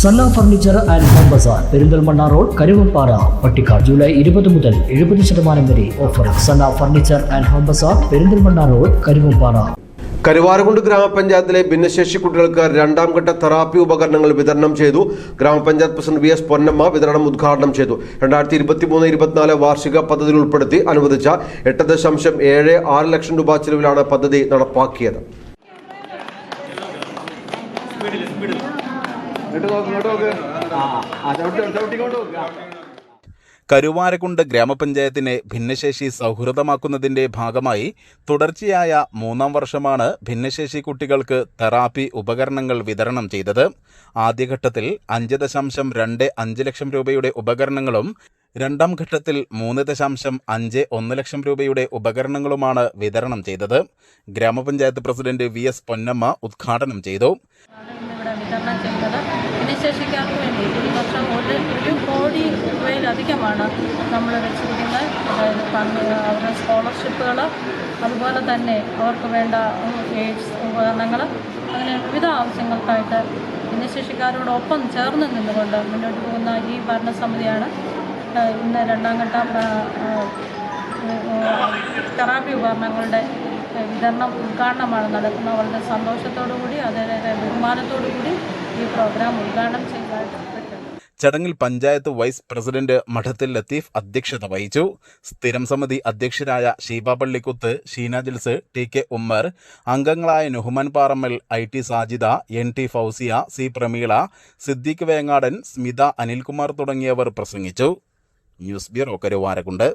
Sanna furniture and home bazaar Perinthalmanna road Karuvappara Pattikkad July 20 മുതൽ 70% വരെ offer. Sanna furniture and home bazaar Perinthalmanna road Karuvappara. Karuvarakundu ഗ്രാമപഞ്ചായത്തിലെ ഭിന്നശേഷി കുട്ടികൾക്ക് രണ്ടാം ഘട്ട തെറാപ്പി ഉപകരണങ്ങൾ വിതരണം ചെയ്തു. ഗ്രാമപഞ്ചായത്ത് പ്രസിഡന്റ് വി എസ് പൊന്നമ്മ വിതരണം ഉദ്ഘാടനം ചെയ്തു. 2023-24 വാർഷിക പദ്ധതിയിൽ ഉൾപ്പെടുത്തി അനുവദിച്ച 8.76 ലക്ഷം രൂപ ചെലവിലാണ് പദ്ധതി നടപ്പാക്കിയത്. കരുവാരക്കുണ്ട് ഗ്രാമപഞ്ചായത്തിനെ ഭിന്നശേഷി സൗഹൃദമാക്കുന്നതിന്റെ ഭാഗമായി തുടർച്ചയായ 3-ാം വർഷമാണ് ഭിന്നശേഷി കുട്ടികൾക്ക് തെറാപ്പി ഉപകരണങ്ങൾ വിതരണം ചെയ്തത്. ആദ്യഘട്ടത്തിൽ 5.25 ലക്ഷം രൂപയുടെ ഉപകരണങ്ങളും രണ്ടാം ഘട്ടത്തിൽ 3.51 ലക്ഷം രൂപയുടെ ഉപകരണങ്ങളുമാണ് വിതരണം ചെയ്തത്. ഗ്രാമപഞ്ചായത്ത് പ്രസിഡന്റ് വി എസ് പൊന്നമ്മ ഉദ്ഘാടനം ചെയ്തു. ഭിന്നശേഷിക്കാർക്ക് വേണ്ടി ഈ വർഷം 1 കോടി രൂപയിലധികമാണ് നമ്മൾ വെച്ചിരിക്കുന്നത്. അതായത് അവരുടെ സ്കോളർഷിപ്പുകൾ, അതുപോലെ തന്നെ അവർക്ക് വേണ്ട എയ്ഡ്സ് ഉപകരണങ്ങൾ, അങ്ങനെ വിവിധ ആവശ്യങ്ങൾക്കായിട്ട് ഭിന്നശേഷിക്കാരോടൊപ്പം ചേർന്ന് നിന്നുകൊണ്ട് മുന്നോട്ട് പോകുന്ന ഈ ഭരണസമിതിയാണ് ഇന്ന് രണ്ടാം ഘട്ട തെറാപ്പി ഉപകരണങ്ങളുടെ വിതരണം ഉദ്ഘാടനമാണ് നടക്കുന്നത്. വളരെ സന്തോഷത്തോടു കൂടി, അതേപോലെ ബഹുമാനത്തോടു കൂടി ഈ പ്രോഗ്രാം ഉദ്ഘാടനം ചെയ്തതായിട്ട്. ചടങ്ങിൽ പഞ്ചായത്ത് വൈസ് പ്രസിഡന്റ് മഠത്തിൽ ലത്തീഫ് അധ്യക്ഷത വഹിച്ചു. സ്ഥിരം സമിതി അധ്യക്ഷരായ ഷീബ പള്ളിക്കുത്ത്, ഷീന ജിൽസ്, ടി കെ ഉമ്മർ, അംഗങ്ങളായ Nuhman Parammal, IT Sajida, NT Fousiya, C Prameela, Siddique വേങ്ങാടൻ, Smitha, Anilkumar തുടങ്ങിയവർ പ്രസംഗിച്ചു. News bureau Karuvarakundu.